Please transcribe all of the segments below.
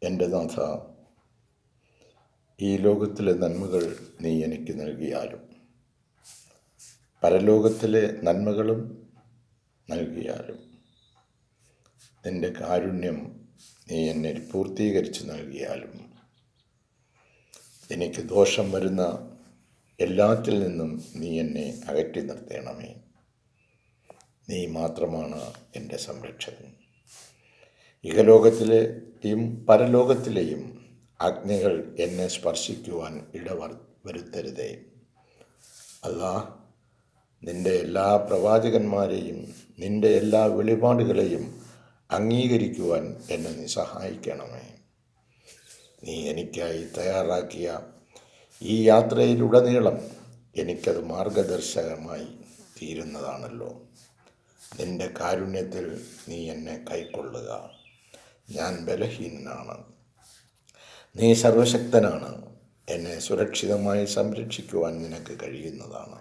എൻ്റെ നാഥ, ഈ ലോകത്തിലെ നന്മകൾ നീ എനിക്ക് നൽകിയാലും പരലോകത്തിലെ നന്മകളും നൽകിയാലും നിൻ്റെ കാരുണ്യം നീ എന്നെ പൂർത്തീകരിച്ച് നൽകിയാലും എനിക്ക് ദോഷം വരുന്ന എല്ലാത്തിൽ നിന്നും നീ എന്നെ അകറ്റി നിർത്തണമേ. നീ മാത്രമാണ് എൻ്റെ സംരക്ഷകൻ. ഇഹലോകത്തിലെയും പരലോകത്തിലെയും അഗ്നികൾ എന്നെ സ്പർശിക്കുവാൻ വരുത്തരുതേ. അല്ലാ, നിൻ്റെ എല്ലാ പ്രവാചകന്മാരെയും നിൻ്റെ എല്ലാ വെളിപാടുകളെയും അംഗീകരിക്കുവാൻ എന്നെ നീ സഹായിക്കണമേ. നീ എനിക്കായി തയ്യാറാക്കിയ ഈ യാത്രയിലുടനീളം എനിക്കത് മാർഗദർശകമായി തീരുന്നതാണല്ലോ. നിൻ്റെ കാരുണ്യത്തിൽ നീ എന്നെ കൈക്കൊള്ളുക. ഞാൻ ബലഹീനനാണ്, നീ സർവശക്തനാണ്. എന്നെ സുരക്ഷിതമായി സംരക്ഷിക്കുവാൻ നിനക്ക് കഴിയുന്നതാണ്.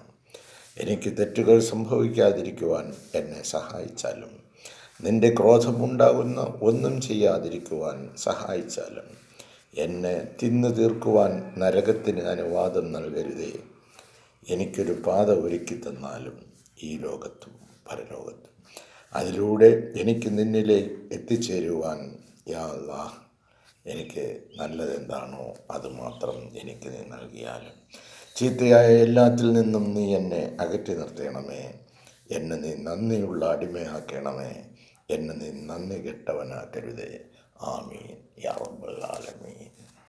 എനിക്ക് തെറ്റുകൾ സംഭവിക്കാതിരിക്കുവാൻ എന്നെ സഹായിച്ചാലും നിൻ്റെ ക്രോധമുണ്ടാകുന്ന ഒന്നും ചെയ്യാതിരിക്കുവാൻ സഹായിച്ചാലും എന്നെ തിന്നു തീർക്കുവാൻ നരകത്തിന് അനുവാദം നൽകരുതേ. എനിക്കൊരു പാത ഒരുക്കി തന്നാലും ഈ ലോകത്തും പരലോകത്തും അതിലൂടെ എനിക്ക് നിന്നിലേക്ക് എത്തിച്ചേരുവാൻ യാ അല്ലാഹ് എനിക്ക് നല്ലതെന്താണോ അതുമാത്രം എനിക്ക് നീ നൽകിയാലും ചീത്തയായ എല്ലാത്തിൽ നിന്നും നീ എന്നെ അകറ്റി നിർത്തണമേ. എന്നെ നീ നന്ദിയുള്ള അടിമയാക്കണമേ. എന്നെ നീ നന്ദി കെട്ടവനാക്കരുതേ. ആമീൻ യാ റബ്ബൽ ആലമീൻ.